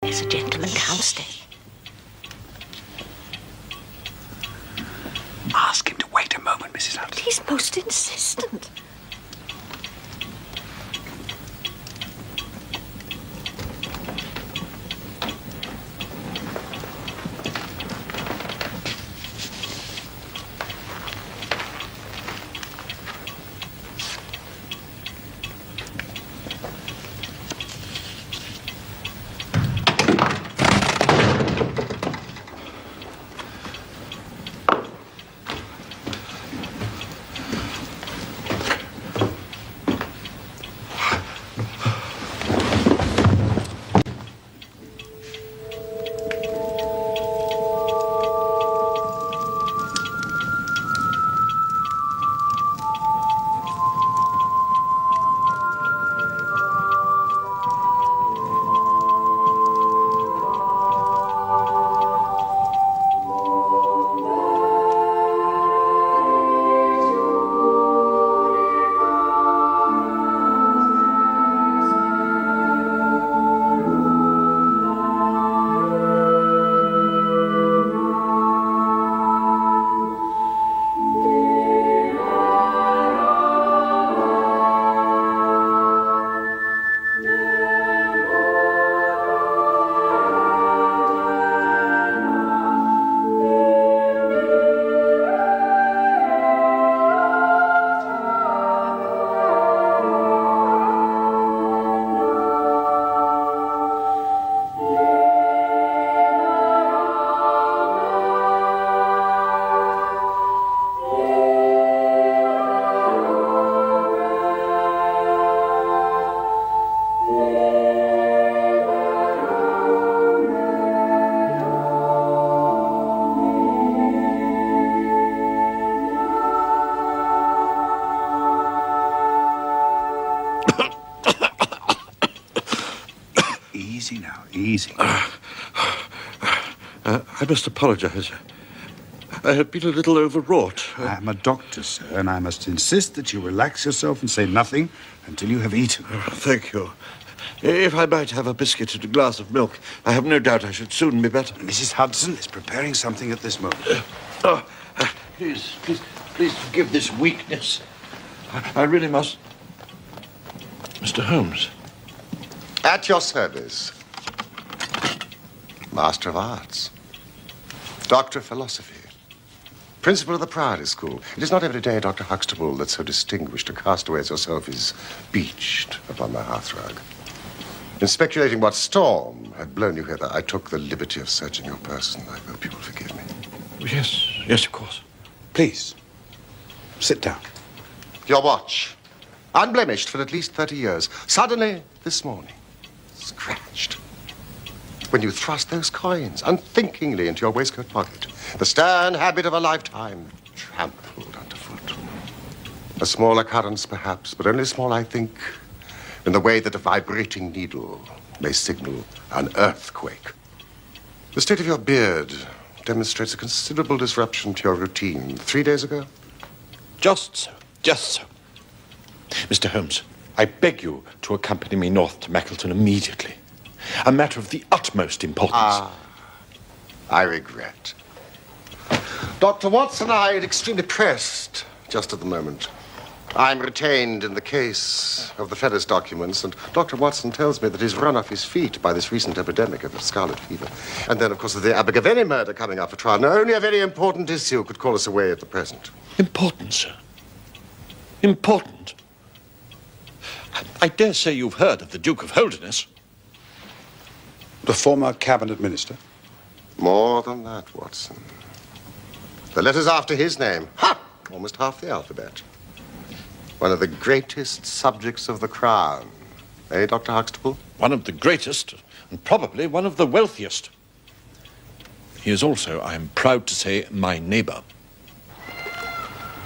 There's a gentleman downstairs. Ask him to wait a moment, Mrs. Hudson. He's most insistent. Easy now, easy. I must apologize. I have been a little overwrought. I'm a doctor, sir, and I must insist that you relax yourself and say nothing until you have eaten. Thank you. If I might have a biscuit and a glass of milk, I have no doubt I should soon be better. Mrs. Hudson is preparing something at this moment. Please forgive this weakness. I really must... Mr. Holmes. At your service. Master of Arts. Doctor of Philosophy. Principal of the Priory School. It is not every day, Dr. Huxtable, that so distinguished a castaway as yourself is beached upon my hearthrug. In speculating what storm had blown you hither, I took the liberty of searching your person. I hope you will forgive me. Yes, of course. Please, sit down. Your watch, unblemished for at least 30 years, suddenly, this morning, scratched. When you thrust those coins unthinkingly into your waistcoat pocket, the stern habit of a lifetime trampled underfoot. A small occurrence, perhaps, but only small, I think, in the way that a vibrating needle may signal an earthquake. The state of your beard demonstrates a considerable disruption to your routine. 3 days ago? Just so. Mr. Holmes, I beg you to accompany me north to Mackleton immediately. A matter of the utmost importance. I regret. Dr. Watson and I are extremely pressed just at the moment. I'm retained in the case of the Feathers documents, and Dr. Watson tells me that he's run off his feet by this recent epidemic of scarlet fever. And then, of course, the Abergavenny murder coming up for trial. Now, only a very important issue could call us away at the present. Important, sir. Important. I dare say you've heard of the Duke of Holderness. The former cabinet minister? More than that, Watson. The letters after his name. Ha! Almost half the alphabet. One of the greatest subjects of the crown. Eh, Dr. Huxtable? One of the greatest, and probably one of the wealthiest. He is also, I am proud to say, my neighbour.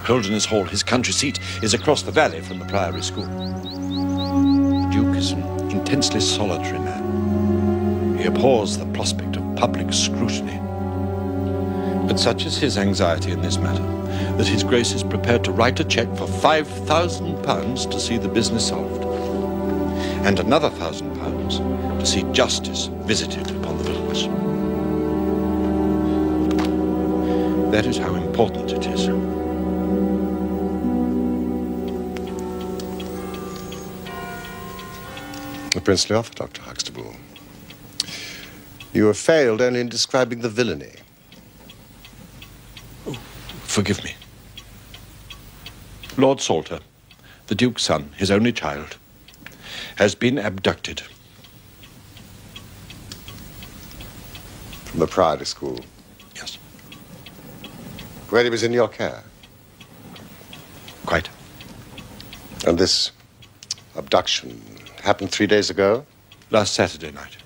Holderness Hall, his country seat, is across the valley from the Priory School. The Duke is an intensely solitary man. He abhors the prospect of public scrutiny. But such is his anxiety in this matter, that His Grace is prepared to write a cheque for £5,000 to see the business solved. and another £1,000 to see justice visited upon the villains. That is how important it is. A princely offer, Dr. Huxtable. You have failed only in describing the villainy. Oh, forgive me. Lord Salter, the Duke's son, his only child, has been abducted. From the Priory School? Yes. Where he was in your care? Quite. And this abduction happened 3 days ago? Last Saturday night.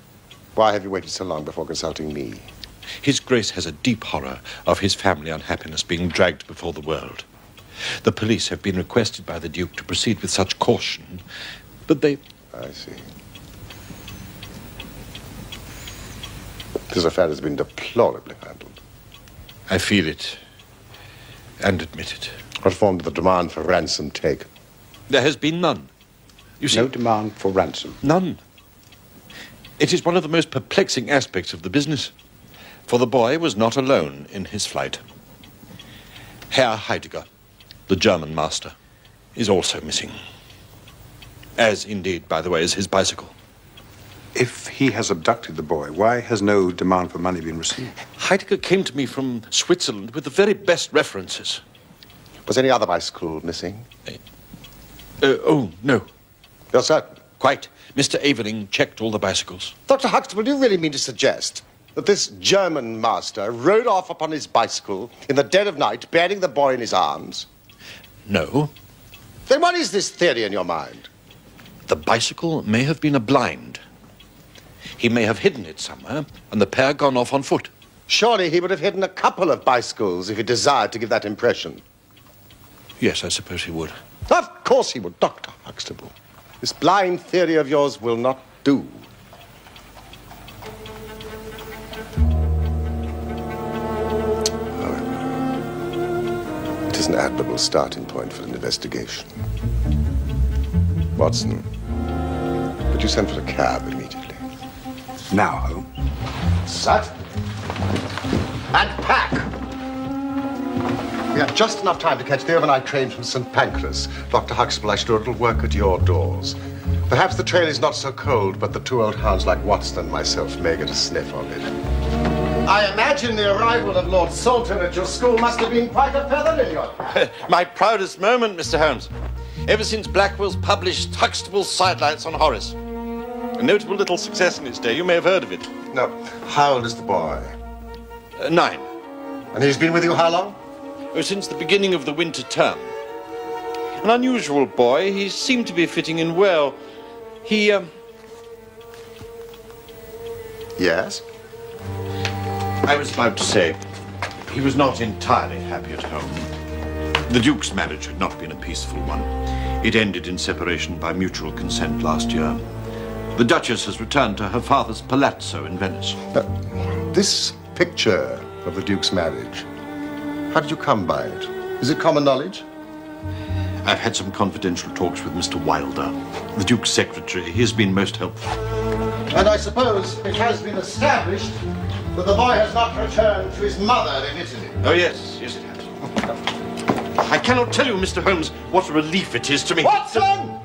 Why have you waited so long before consulting me? His Grace has a deep horror of his family unhappiness being dragged before the world. The police have been requested by the Duke to proceed with such caution, but they... I see. This affair has been deplorably handled. I feel it and admit it. What form did the demand for ransom take? There has been none. You see, No demand for ransom. none. It is one of the most perplexing aspects of the business, for the boy was not alone in his flight. Herr Heidegger, the German master, is also missing. As, indeed, by the way, is his bicycle. If he has abducted the boy, why has no demand for money been received? Heidegger came to me from Switzerland with the very best references. Was any other bicycle missing? Oh, no. You're certain? Quite. Mr. Aveling checked all the bicycles. Dr. Huxtable, do you really mean to suggest that this German master rode off upon his bicycle in the dead of night, bearing the boy in his arms? No. Then what is this theory in your mind? The bicycle may have been a blind. He may have hidden it somewhere, and the pair gone off on foot. Surely he would have hidden a couple of bicycles if he desired to give that impression. Yes, I suppose he would. Of course he would, Dr. Huxtable. This blind theory of yours will not do. However, it is an admirable starting point for an investigation. Watson, would you send for a cab immediately? Now, Holmes. Sat. And pack. We have just enough time to catch the overnight train from St. Pancras. Dr. Huxtable, I should do a little work at your doors. Perhaps the trail is not so cold, but the two old hounds like Watson and myself may get a sniff of it. I imagine the arrival of Lord Salter at your school must have been quite a feather in your cap. My proudest moment, Mr. Holmes. Ever since Blackwell's published Huxtable's Sidelights on Horace. A notable little success in its day. You may have heard of it. No. How old is the boy? 9. And he's been with you how long? Oh, since the beginning of the winter term. An unusual boy. He seemed to be fitting in well. He, Yes? I was about to say, he was not entirely happy at home. The Duke's marriage had not been a peaceful one. It ended in separation by mutual consent last year. The Duchess has returned to her father's palazzo in Venice. This picture of the Duke's marriage, how did you come by it? Is it common knowledge? I've had some confidential talks with Mr. Wilder, the Duke's secretary. He has been most helpful. And I suppose it has been established that the boy has not returned to his mother in Italy. Oh, yes. Yes, it has. I cannot tell you, Mr. Holmes, what a relief it is to me. Watson!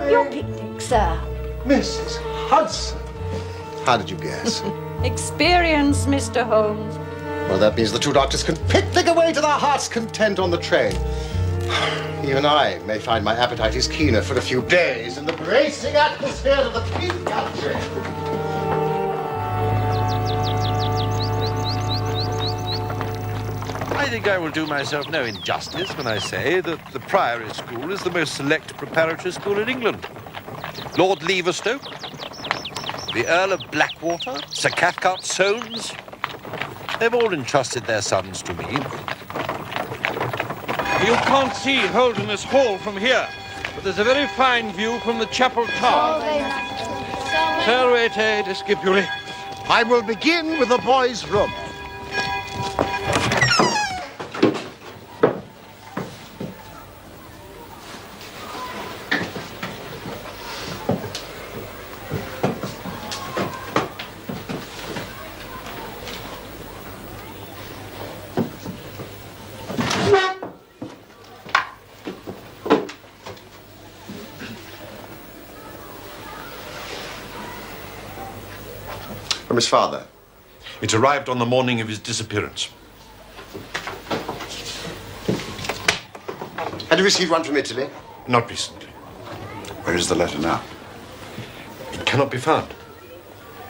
Your picnic, sir. Mrs. Hudson. How did you guess? Experience, Mr. Holmes. Well, that means the two doctors can picnic away to their heart's content on the train. Even I may find my appetite is keener for a few days in the bracing atmosphere of the Peak Country. I think I will do myself no injustice when I say that the Priory School is the most select preparatory school in England. Lord Leverstoke, the Earl of Blackwater, Sir Cathcart Soames, they've all entrusted their sons to me. You can't see Holderness Hall from here, but there's a very fine view from the chapel tower. Servete discipuli. I will begin with the boys' room. From his father? It arrived on the morning of his disappearance. Had you received one from Italy? Not recently. Where is the letter now? It cannot be found.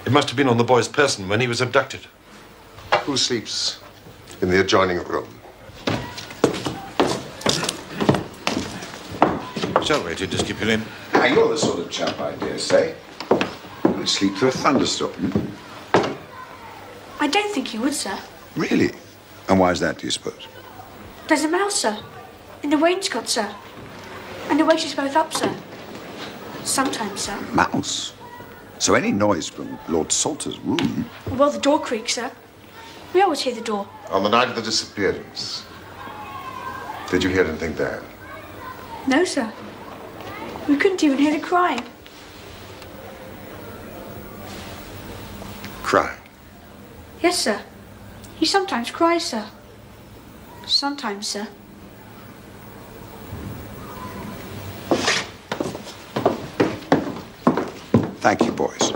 It must have been on the boy's person when he was abducted. Who sleeps in the adjoining room? Shall we, to discipline? Now, you're the sort of chap, I dare say, who would sleep through a thunderstorm. I don't think you would, sir. Really? And why is that, do you suppose? There's a mouse, sir. In the wainscot, sir. And it wakes us both up, sir. Sometimes, sir. Mouse? So any noise from Lord Salter's room... Well, the door creaks, sir. We always hear the door. On the night of the disappearance, did you hear anything there? No, sir. We couldn't even hear it crying. Crying? Yes, sir. He sometimes cries, sir. Sometimes, sir. Thank you, boys.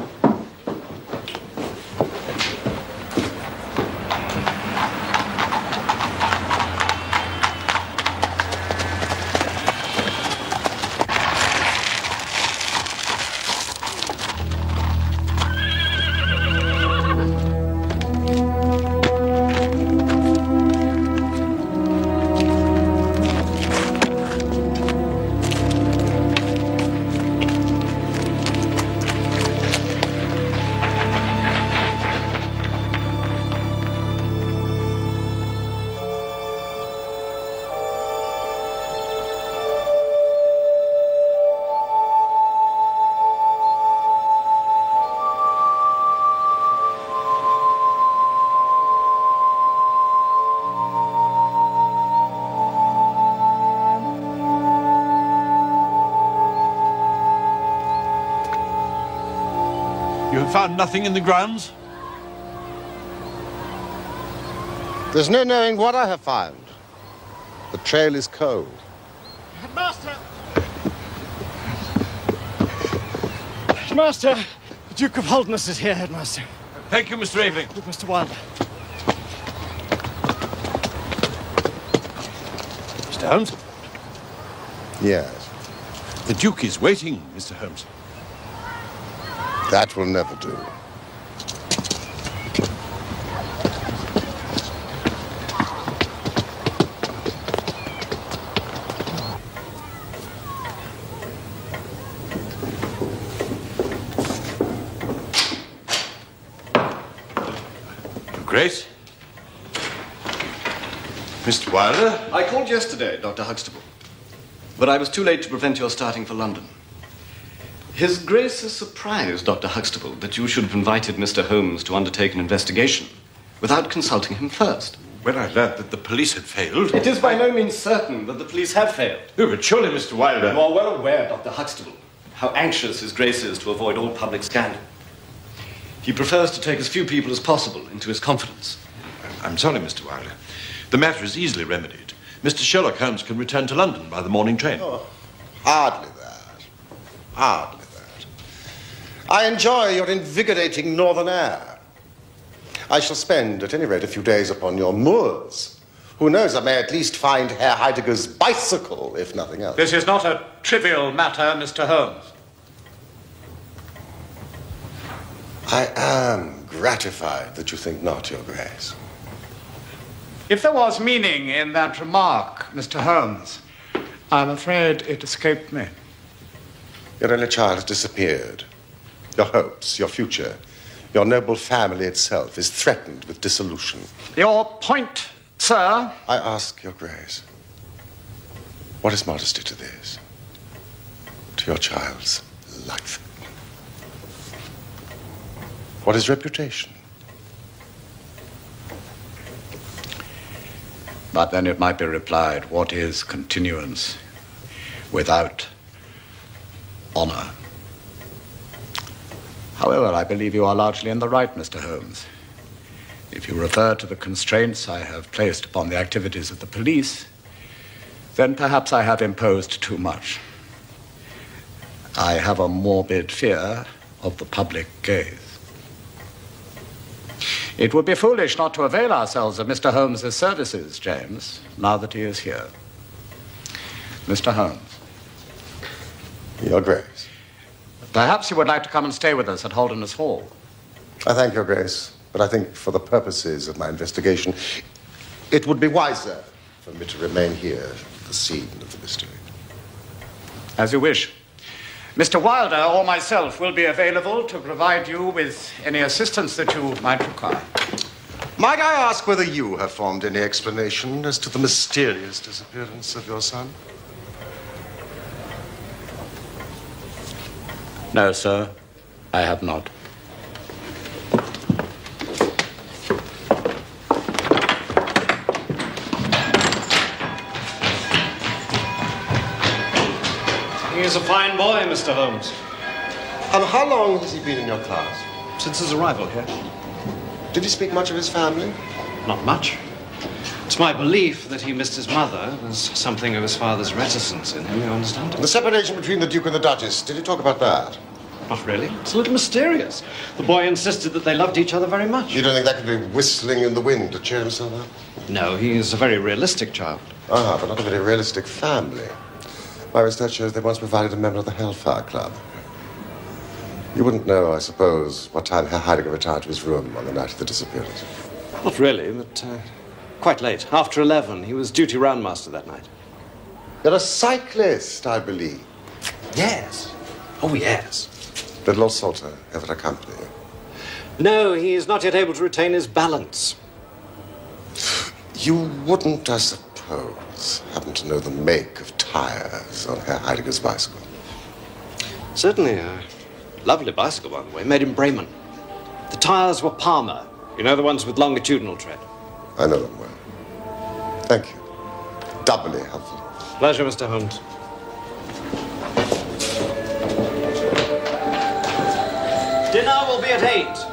You have found nothing in the grounds? There's no knowing what I have found. The trail is cold. Headmaster! Headmaster! The Duke of Holderness is here, Headmaster. Thank you, Mr. Aveling. With Mr. Wilder. Mr. Holmes? Yes. The Duke is waiting, Mr. Holmes. That will never do. Grace? Mr. Wilder? I called yesterday, Dr. Huxtable, but I was too late to prevent your starting for London. His Grace is surprised, Dr. Huxtable, that you should have invited Mr. Holmes to undertake an investigation without consulting him first. When I learned that the police had failed... It is by no means certain that the police have failed. Oh, but surely, Mr. Wilder... You are well aware, Dr. Huxtable, how anxious His Grace is to avoid all public scandal. He prefers to take as few people as possible into his confidence. I'm sorry, Mr. Wilder. The matter is easily remedied. Mr. Sherlock Holmes can return to London by the morning train. Oh, hardly that. Hardly that. I enjoy your invigorating northern air. I shall spend, at any rate, a few days upon your moors. Who knows, I may at least find Herr Heidegger's bicycle, if nothing else. This is not a trivial matter, Mr. Holmes. I am gratified that you think not, Your Grace. If there was meaning in that remark, Mr. Holmes, I'm afraid it escaped me. Your only child has disappeared. Your hopes, your future, your noble family itself is threatened with dissolution. Your point, sir? I ask, Your Grace, what is modesty to this? To your child's life? What is reputation? But then it might be replied, what is continuance without honor? However, I believe you are largely in the right, Mr. Holmes. If you refer to the constraints I have placed upon the activities of the police, then perhaps I have imposed too much. I have a morbid fear of the public gaze. It would be foolish not to avail ourselves of Mr. Holmes's services, James, now that he is here. Mr. Holmes. Your Grace. Perhaps you would like to come and stay with us at Holderness Hall. I thank Your Grace, but I think for the purposes of my investigation, it would be wiser for me to remain here at the scene of the mystery. As you wish. Mr. Wilder or myself will be available to provide you with any assistance that you might require. Might I ask whether you have formed any explanation as to the mysterious disappearance of your son? No, sir, I have not. He is a fine boy, Mr. Holmes. And how long has he been in your class? Since his arrival here. Did he speak much of his family? Not much. It's my belief that he missed his mother. There's something of his father's reticence in him, you understand? The separation between the Duke and the Duchess, did he talk about that? Not really. It's a little mysterious. The boy insisted that they loved each other very much. You don't think that could be whistling in the wind to cheer himself up? No, he is a very realistic child. Ah, but not a very realistic family. My research shows they once provided a member of the Hellfire Club. You wouldn't know, I suppose, what time Herr Heidegger retired to his room on the night of the disappearance. Not really, but quite late. After 11. He was duty roundmaster that night. You're a cyclist, I believe. Yes. Oh, yes. Did Lord Salter ever accompany you? No, he is not yet able to retain his balance. You wouldn't, I suppose, happen to know the make of tires on Herr Heidegger's bicycle? Certainly. A lovely bicycle, by the way, made in Bremen. The tires were Palmer. You know, the ones with longitudinal tread. I know them well. Thank you. Doubly helpful. Pleasure, Mr. Holmes. Dinner will be at 8.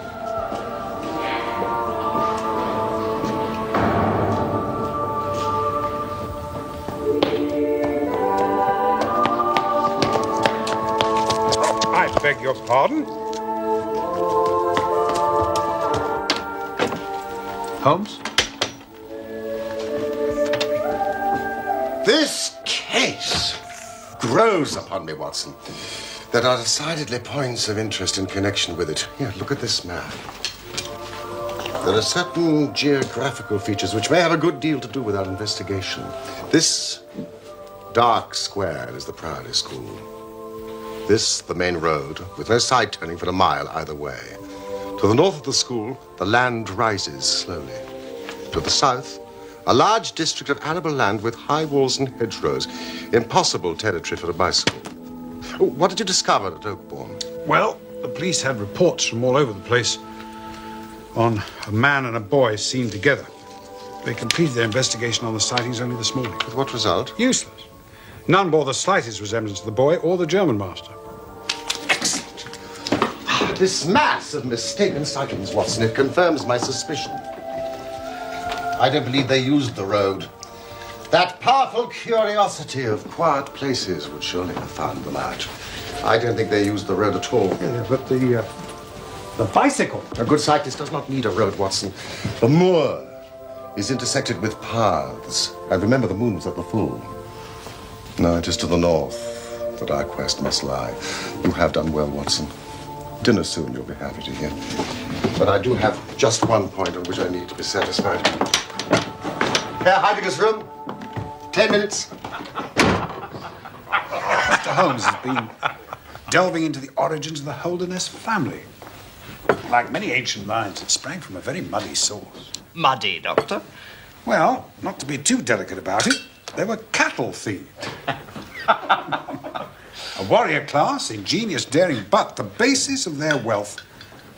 I beg your pardon? Holmes? This case grows upon me, Watson. There are decidedly points of interest in connection with it. Here, look at this map. There are certain geographical features which may have a good deal to do with our investigation. This dark square is the Priory School. This, the main road, with no side turning for a mile either way. To the north of the school, the land rises slowly. To the south, a large district of arable land with high walls and hedgerows. Impossible territory for a bicycle. What did you discover at Oakbourne? Well, the police had reports from all over the place on a man and a boy seen together. They completed their investigation on the sightings only this morning. With what result? Useless. None bore the slightest resemblance to the boy or the German master. Excellent. This mass of mistaken sightings, Watson, it confirms my suspicion. I don't believe they used the road. That powerful curiosity of quiet places would surely have found them out. I don't think they used the road at all. Yeah, but the bicycle. A good cyclist does not need a road, Watson. The moor is intersected with paths. And remember, the moon was at the full. No, it is to the north that our quest must lie. You have done well, Watson. Dinner soon, you'll be happy to hear. But I do have just one point on which I need to be satisfied. Herr Heidegger's room. 10 minutes. Mr. Holmes has been delving into the origins of the Holderness family. Like many ancient lines, it sprang from a very muddy source. Muddy, Doctor? Well, not to be too delicate about it, they were cattle thieves. A warrior class, ingenious, daring, but the basis of their wealth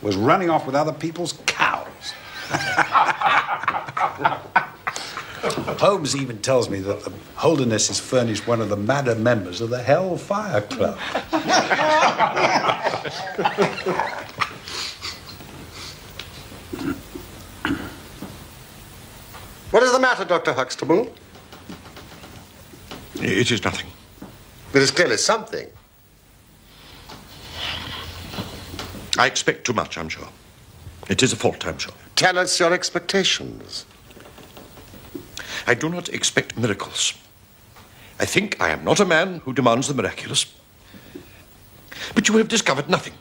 was running off with other people's cows. Holmes even tells me that the Holderness has furnished one of the madder members of the Hellfire Club. What is the matter, Dr. Huxtable? It is nothing. There is clearly something. I expect too much, I'm sure. It is a fault, I'm sure. Tell us your expectations. I do not expect miracles. I think I am not a man who demands the miraculous. But you have discovered nothing.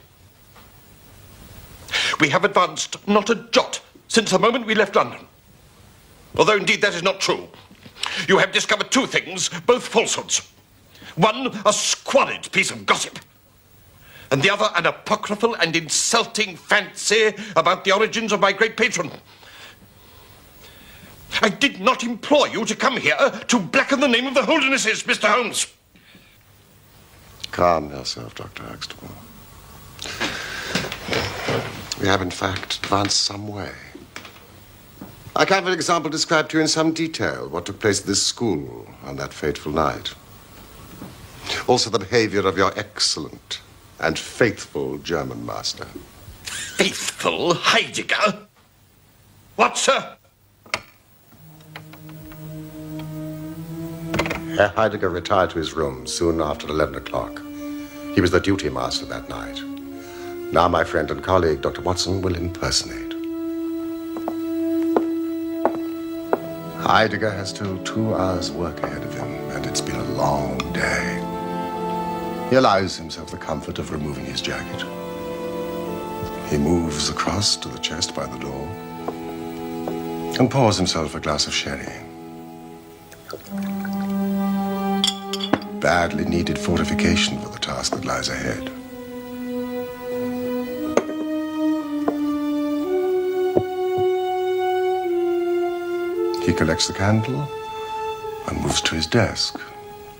We have advanced not a jot since the moment we left London. Although indeed that is not true. You have discovered two things, both falsehoods. One, a squalid piece of gossip. And the other, an apocryphal and insulting fancy about the origins of my great patron. I did not implore you to come here to blacken the name of the Holdernesses, Mr. Holmes. Calm yourself, Dr. Huxtable. We have, in fact, advanced some way. I can, for example, describe to you in some detail what took place at this school on that fateful night. Also the behavior of your excellent and faithful German master. Faithful Heidegger? What, sir? Herr Heidegger retired to his room soon after 11 o'clock. He was the duty master that night. Now my friend and colleague, Dr. Watson, will impersonate. Heidegger has still 2 hours' work ahead of him, and it's been a long day. He allows himself the comfort of removing his jacket. He moves across to the chest by the door and pours himself a glass of sherry. Badly needed fortification for the task that lies ahead. He collects the candle and moves to his desk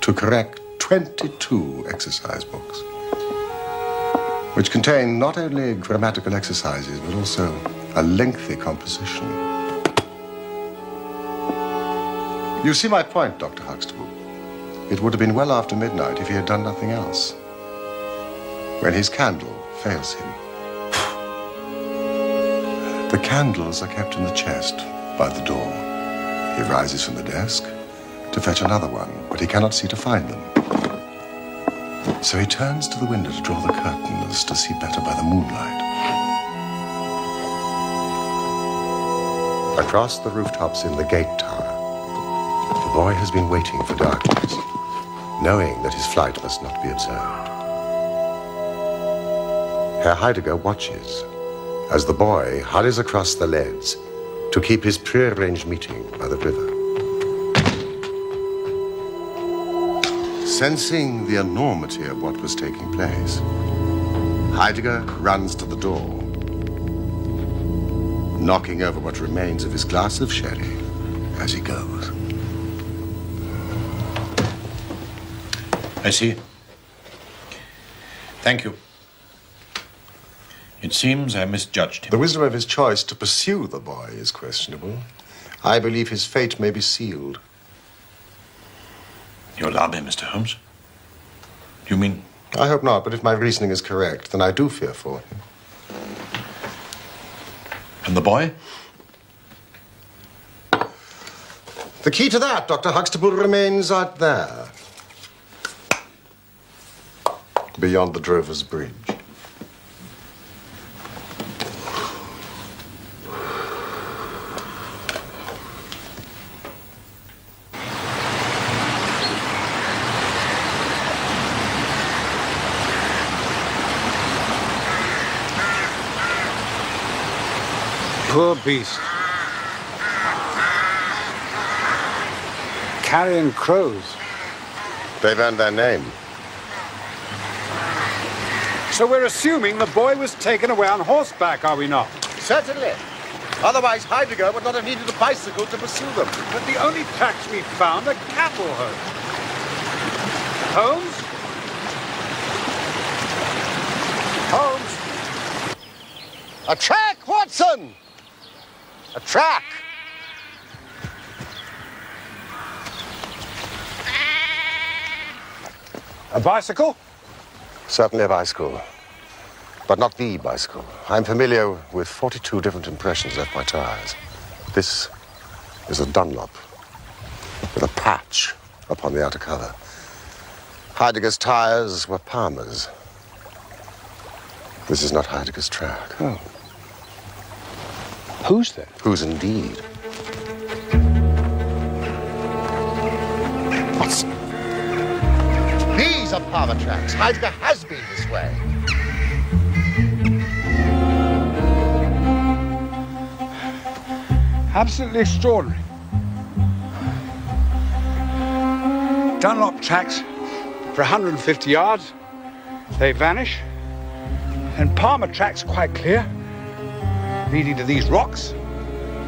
to correct 22 exercise books, which contain not only grammatical exercises, but also a lengthy composition. You see my point, Dr. Huxtable. It would have been well after midnight if he had done nothing else. When his candle fails him. The candles are kept in the chest by the door. He rises from the desk to fetch another one, but he cannot see to find them. So he turns to the window to draw the curtains to see better by the moonlight. Across the rooftops in the gate tower, the boy has been waiting for darkness, knowing that his flight must not be observed. Herr Heidegger watches as the boy hurries across the leads to keep his prearranged meeting by the river. Sensing the enormity of what was taking place, Heidegger runs to the door, knocking over what remains of his glass of sherry as he goes. I see. Thank you. It seems I misjudged him. The wisdom of his choice to pursue the boy is questionable. I believe his fate may be sealed. You alarm me, Mr. Holmes? You mean? I hope not, but if my reasoning is correct, then I do fear for him. And the boy? The key to that, Dr. Huxtable, remains out there. Beyond the Drover's Bridge. Poor beast. Carrion crows. They've earned their name. So we're assuming the boy was taken away on horseback, are we not? Certainly. Otherwise, Heidegger would not have needed a bicycle to pursue them. But the only tracks we found are cattle hoofs. Holmes? Holmes? A track, Watson! A track! A bicycle? Certainly a bicycle. But not the bicycle. I'm familiar with 42 different impressions left by tires. This is a Dunlop with a patch upon the outer cover. Heidegger's tires were Palmer's. This is not Heidegger's track. Oh. Who's there? Who's indeed? What's... These are Palmer tracks. Heidegger has been this way. Absolutely extraordinary. Dunlop tracks for 150 yards. They vanish. And Palmer tracks quite clear, leading to these rocks.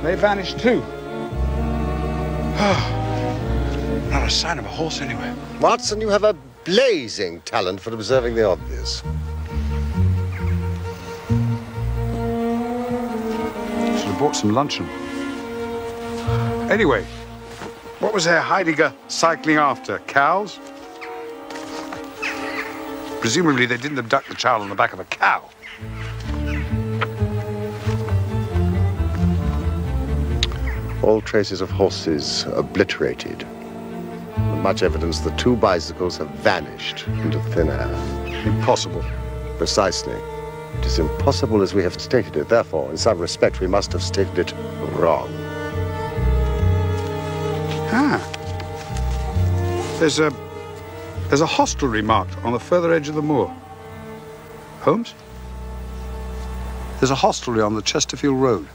They vanish too. Not a sign of a horse anywhere. Watson, you have a blazing talent for observing the obvious. Should have bought some luncheon. Anyway, what was Herr Heidegger cycling after? Cows? Presumably they didn't abduct the child on the back of a cow. All traces of horses obliterated. Much evidence the two bicycles have vanished into thin air. Impossible. Precisely. It is impossible as we have stated it. Therefore, in some respect, we must have stated it wrong. There's a hostelry marked on the further edge of the moor. Holmes? There's a hostelry on the Chesterfield Road.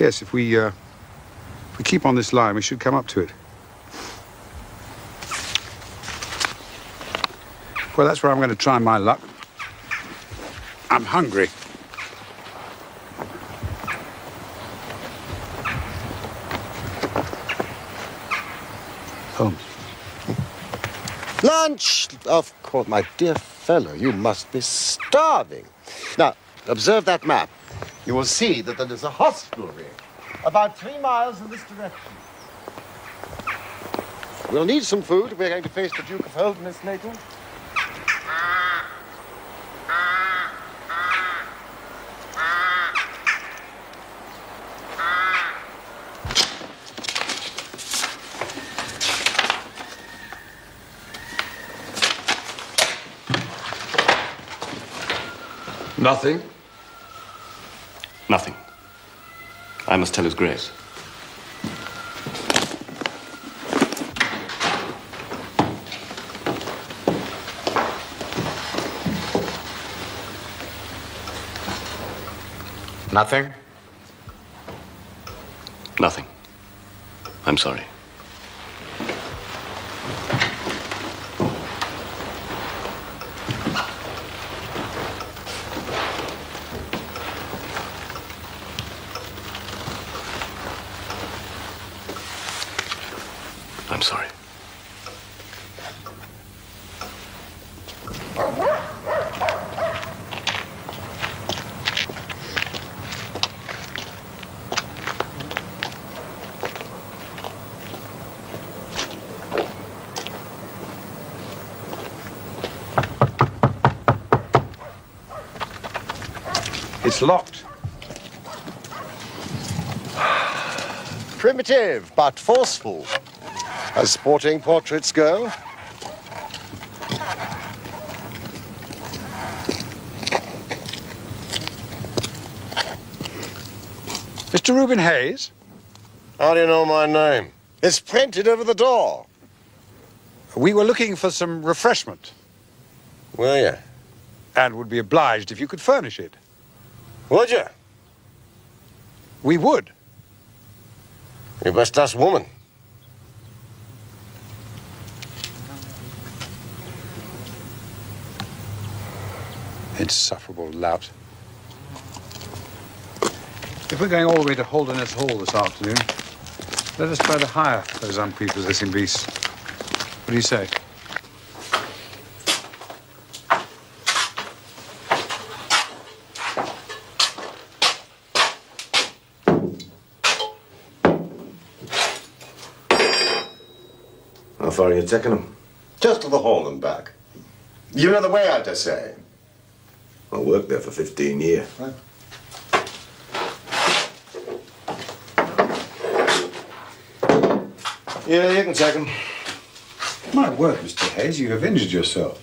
Yes, if we keep on this line, we should come up to it. Well, that's where I'm going to try my luck. I'm hungry. Holmes. Lunch! Of course, my dear fellow, you must be starving. Now, observe that map. You will see that there is a hostelry about 3 miles in this direction. We'll need some food if we're going to face the Duke of Holderness later. Nothing? Nothing. I must tell His Grace. Nothing? Nothing. I'm sorry. I'm sorry. It's locked. Primitive, but forceful. As sporting portraits go. Mr. Reuben Hayes? How do you know my name? It's printed over the door. We were looking for some refreshment. Were you? And would be obliged if you could furnish it. Would you? We would. You best ask woman. Insufferable lout. If we're going all the way to Holderness Hall this afternoon, let us try to hire those unprepossessing beasts. What do you say? How far are you taking them? Just to the hall and back. You know the way, I dare say. I worked there for 15 years. Right. Yeah, you can take them. My word, Mr. Hayes, you have injured yourself.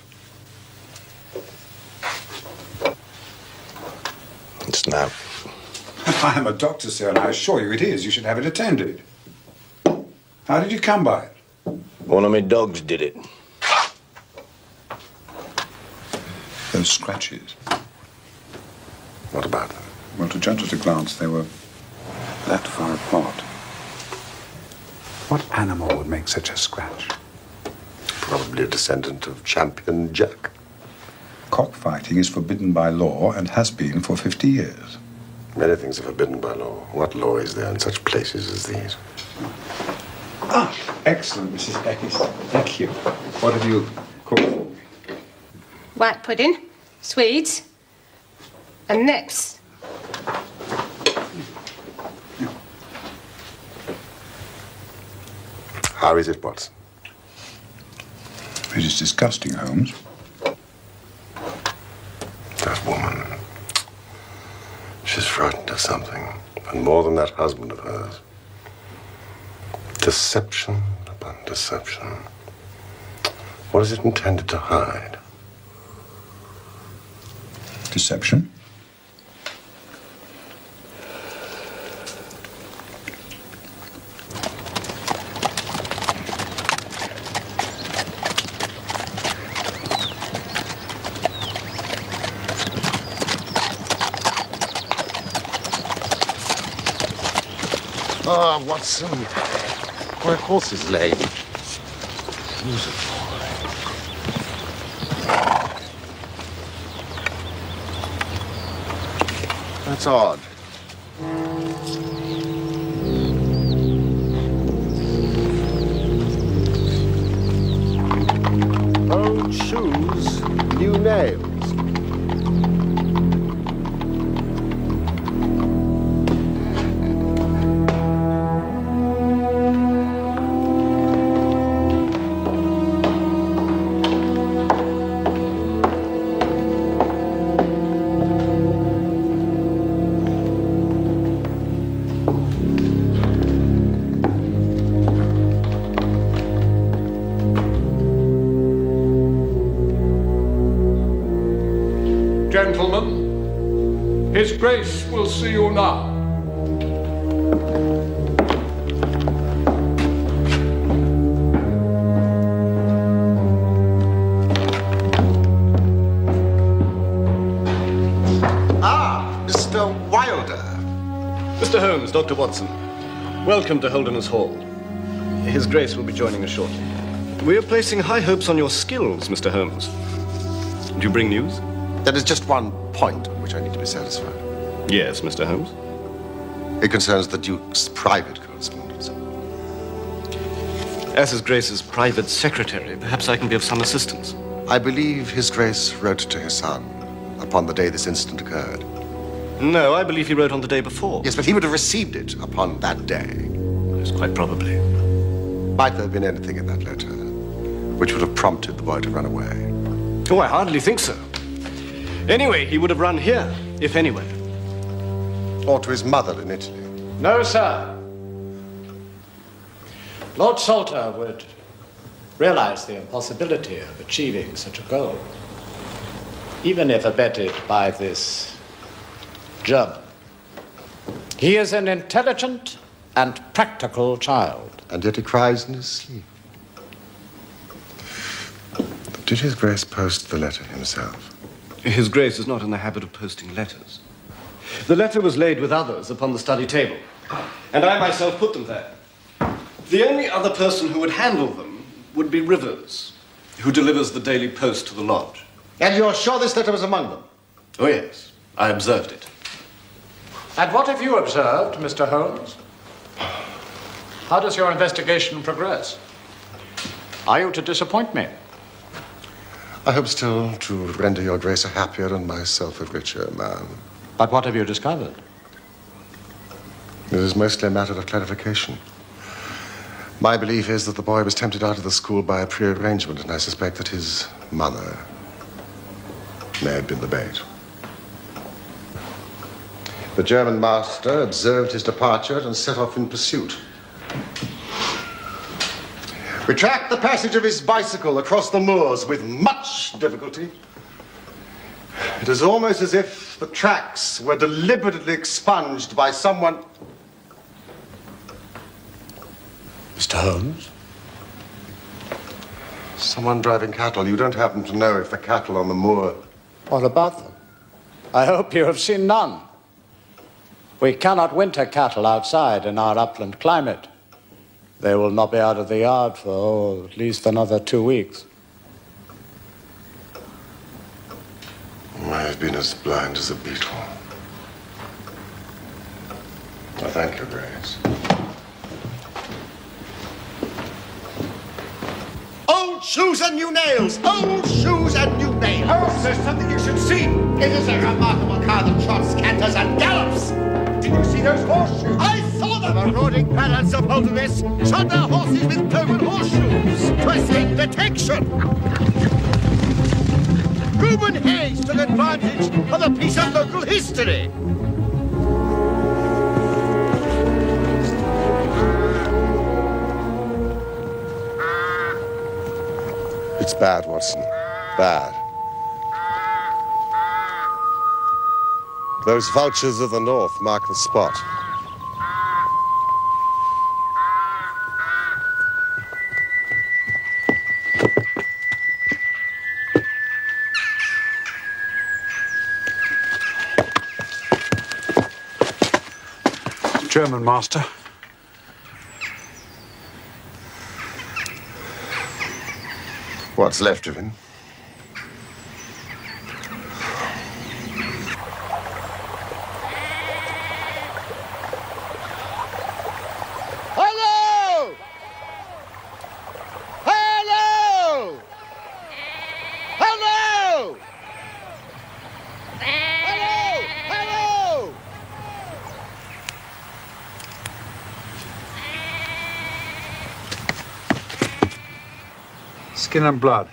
just now. I am a doctor, sir, and I assure you it is. You should have it attended. How did you come by it? One of my dogs did it. Those scratches. What about them? Well, to judge at a glance, they were that far apart. What animal would make such a scratch? Probably a descendant of Champion Jack. Cockfighting is forbidden by law and has been for 50 years. Many things are forbidden by law. What law is there in such places as these? Ah, excellent, Mrs. Hayes. Thank you. What have you cooked for me? White pudding, swedes, and nips. How is it, Watson? It is disgusting, Holmes. That woman. She's frightened of something. And more than that husband of hers. Deception upon deception. What is it intended to hide? Deception? Ah, Watson. My horse is lame. Who's it for? That's odd. Old shoes, new nails. Gentlemen, His Grace will see you now. Ah, Mr. Wilder. Mr. Holmes, Dr. Watson, welcome to Holderness Hall. His Grace will be joining us shortly. We are placing high hopes on your skills, Mr. Holmes. Do you bring news? There is just one point on which I need to be satisfied. Yes, Mr. Holmes. It concerns the Duke's private correspondence. As His Grace's private secretary, perhaps I can be of some assistance. I believe His Grace wrote to his son upon the day this incident occurred. No, I believe he wrote on the day before. Yes, but he would have received it upon that day. Yes, quite probably. Might there have been anything in that letter which would have prompted the boy to run away? Oh, I hardly think so. Anyway, he would have run here, if anywhere. Or to his mother in Italy. No, sir. Lord Salter would realize the impossibility of achieving such a goal, even if abetted by this German. He is an intelligent and practical child. And yet he cries in his sleep. Did His Grace post the letter himself? His Grace is not in the habit of posting letters. The letter was laid with others upon the study table, and I myself put them there. The only other person who would handle them would be Rivers, who delivers the daily post to the lodge. And you're sure this letter was among them? Oh, yes. I observed it. And what have you observed, Mr. Holmes? How does your investigation progress? Are you to disappoint me? I hope still to render your Grace a happier and myself a richer man. But what have you discovered? It is mostly a matter of clarification. My belief is that the boy was tempted out of the school by a prearrangement, and I suspect that his mother may have been the bait. The German master observed his departure and set off in pursuit. We tracked the passage of his bicycle across the moors with much difficulty. It is almost as if the tracks were deliberately expunged by someone... Mr. Holmes? Someone driving cattle. You don't happen to know if the cattle on the moor... What about them? I hope you have seen none. We cannot winter cattle outside in our upland climate. They will not be out of the yard for, at least another 2 weeks. I have been as blind as a beetle. I thank your grace. Old shoes and new nails! Old shoes and new nails! Oh, there's something you should see! It is a remarkable car that trots, canters, and gallops! Did you see those horseshoes? I saw them! The marauding parents of Holderness shod their horses with cloven horseshoes to escape detection! Reuben Hayes took advantage of a piece of local history! It's bad, Watson. Bad. Those vultures of the north mark the spot. German master. What's left of him? Hello! Hello! Hello! Hello! Hello! Skin and blood.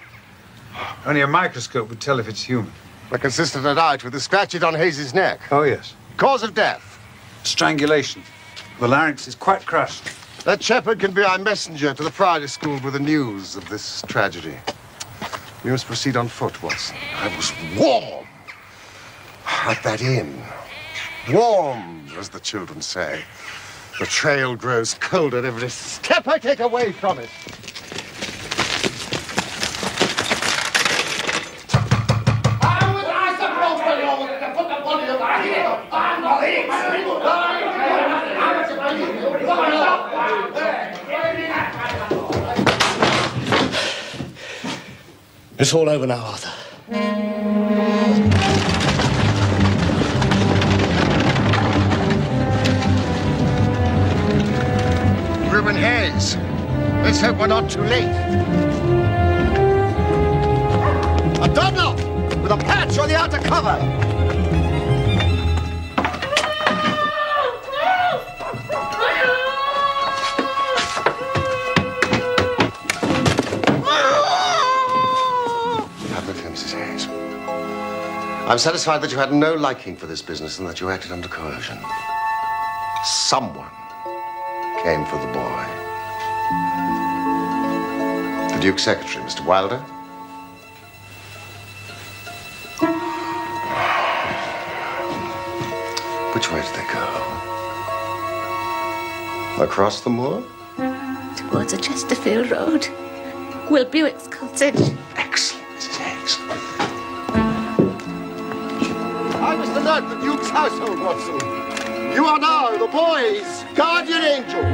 Only a microscope would tell if it's human. A consistent night with the scratches on Hayes' neck. Oh, yes. Cause of death? Strangulation. The larynx is quite crushed. That shepherd can be our messenger to the Friday school with the news of this tragedy. We must proceed on foot, Watson. I was warm at that inn. Warm, as the children say. The trail grows colder every step I take away from it. It's all over now, Arthur. Reuben Hayes. Let's hope we're not too late. A double with a patch on the outer cover. I'm satisfied that you had no liking for this business and that you acted under coercion. Someone came for the boy. The Duke's secretary, Mr. Wilder. Which way did they go? Across the moor? Towards a Chesterfield road. Will Buick's cottage. Excellent, Mrs. Hayes. I was to learn the Duke's household, Watson. You are now the boy's guardian angel.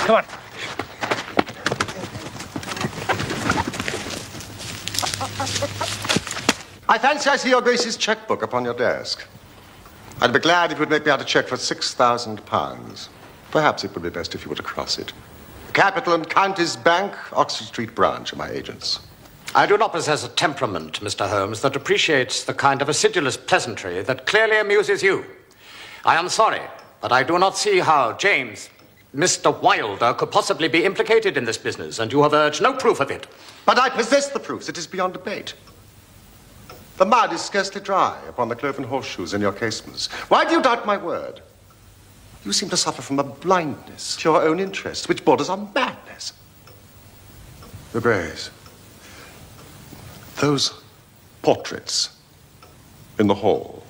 Come on. I fancy I see your Grace's checkbook upon your desk. I'd be glad if you'd make me out a cheque for £6,000. Perhaps it would be best if you were to cross it. Capital and Counties Bank, Oxford Street branch are my agents. I do not possess a temperament, Mr. Holmes, that appreciates the kind of acidulous pleasantry that clearly amuses you. I am sorry, but I do not see how James, Mr. Wilder, could possibly be implicated in this business, and you have urged no proof of it. But I possess the proofs. It is beyond debate. The mud is scarcely dry upon the cloven horseshoes in your casements. Why do you doubt my word? You seem to suffer from a blindness to your own interests, which borders on madness. The Greys. Those portraits in the hall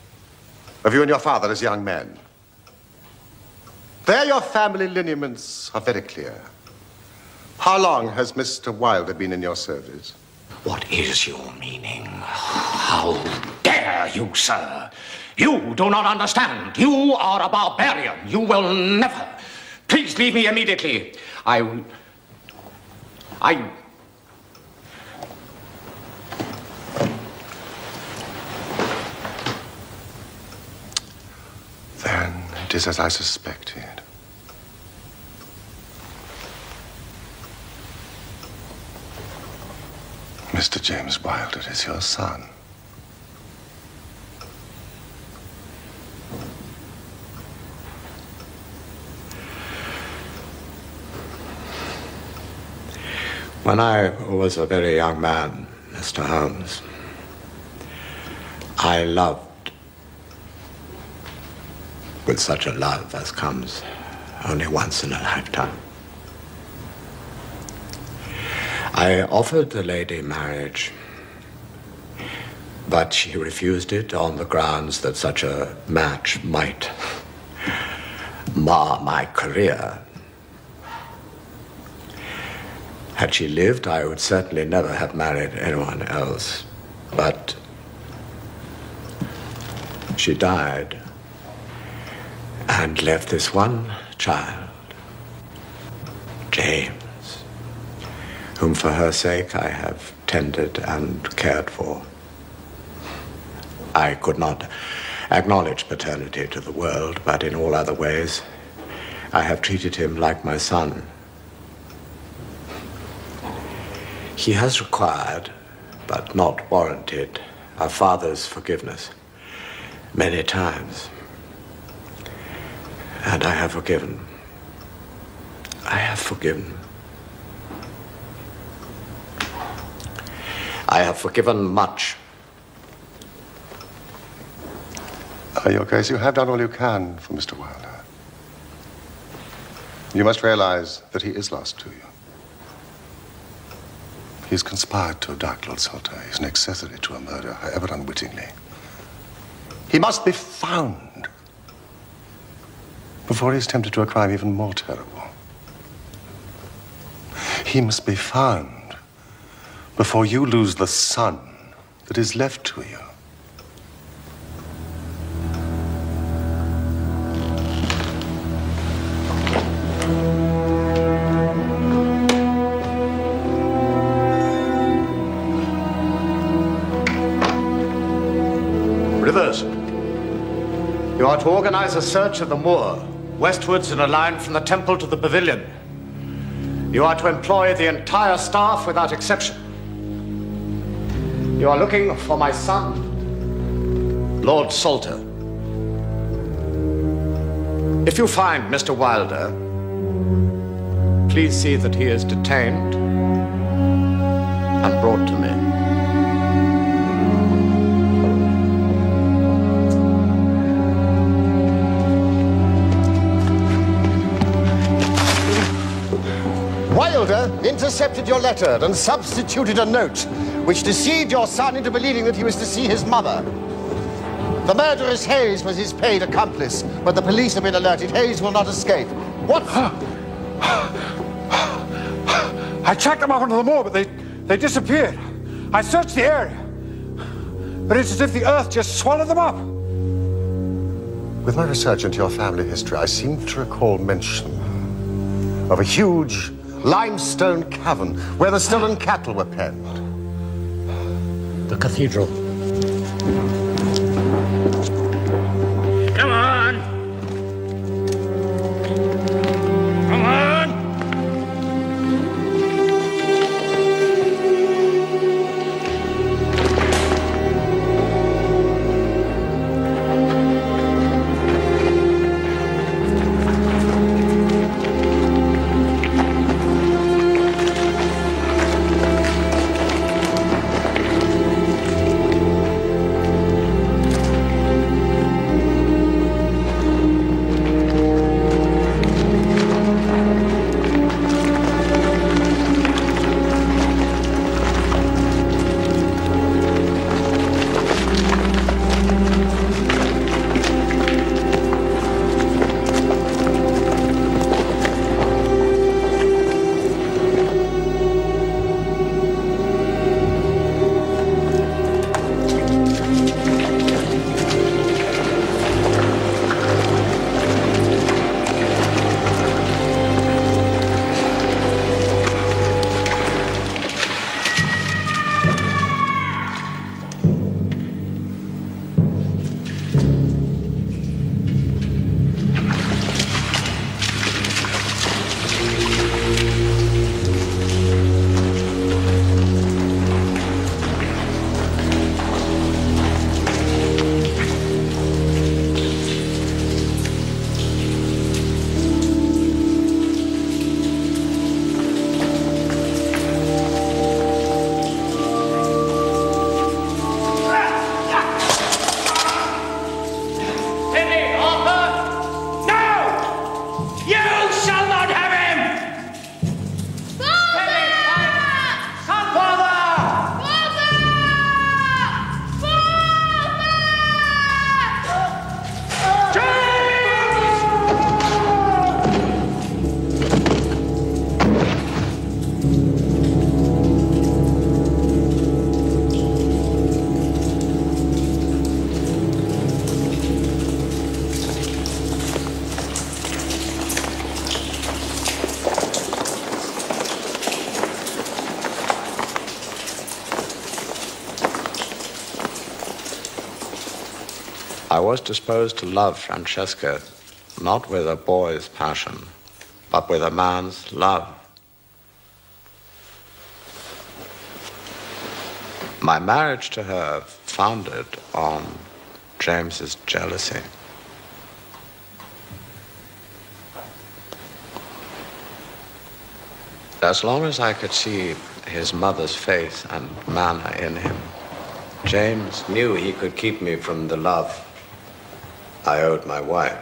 of you and your father as young men. There your family lineaments are very clear. How long has Mr. Wilder been in your service? What is your meaning? How dare you, sir? You do not understand. You are a barbarian. You will never. Please leave me immediately. Then it is as I suspected. Mr. James Wilder is your son. When I was a very young man, Mr. Holmes, I loved with such a love as comes only once in a lifetime. I offered the lady marriage, but she refused it on the grounds that such a match might mar my career. Had she lived, I would certainly never have married anyone else, but she died and left this one child, James, whom for her sake I have tended and cared for. I could not acknowledge paternity to the world, but in all other ways, I have treated him like my son. He has required, but not warranted, a father's forgiveness many times. And I have forgiven. I have forgiven. I have forgiven much. Your Grace, you have done all you can for Mr. Wilder. You must realize that he is lost to you. He's conspired to abduct Lord Salter. He's an accessory to a murder, however unwittingly. He must be found before he's tempted to a crime even more terrible. He must be found before you lose the son that is left to you. Rivers, you are to organize a search of the moor, westwards in a line from the temple to the pavilion. You are to employ the entire staff without exception. You are looking for my son, Lord Salter. If you find Mr. Wilder, please see that he is detained and brought to me. Wilder intercepted your letter and substituted a note which deceived your son into believing that he was to see his mother. The murderous Hayes was his paid accomplice, but the police have been alerted. Hayes will not escape. What? I tracked them up onto the moor, but they disappeared. I searched the area, but it's as if the earth just swallowed them up. With my research into your family history, I seem to recall mention of a huge limestone cavern where the stolen cattle were penned. The cathedral. I was disposed to love Francesca, not with a boy's passion, but with a man's love. My marriage to her founded on James's jealousy. As long as I could see his mother's face and manner in him, James knew he could keep me from the love I owed my wife.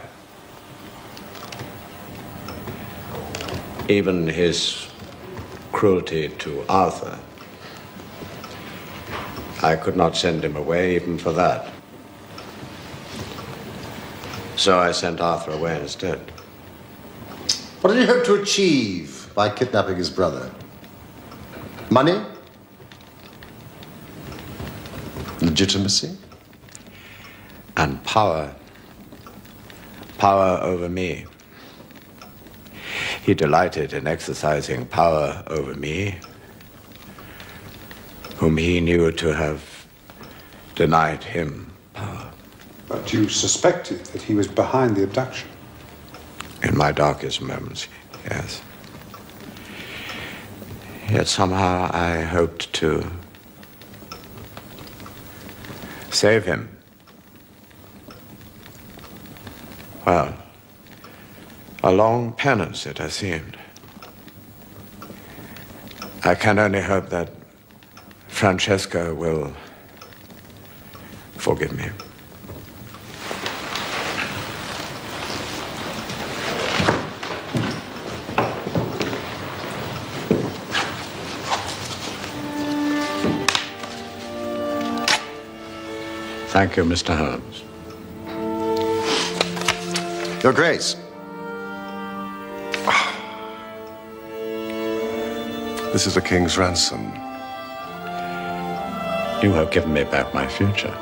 Even his cruelty to Arthur, I could not send him away even for that. So I sent Arthur away instead. What did he hope to achieve by kidnapping his brother? Money? Legitimacy? And power. Power over me. He delighted in exercising power over me, whom he knew to have denied him power. But you suspected that he was behind the abduction? In my darkest moments, yes. Yet somehow I hoped to save him. Well, a long penance it has seemed. I can only hope that Francesca will forgive me. Thank you, Mr. Holmes. Your Grace. This is the King's ransom. You have given me back my future.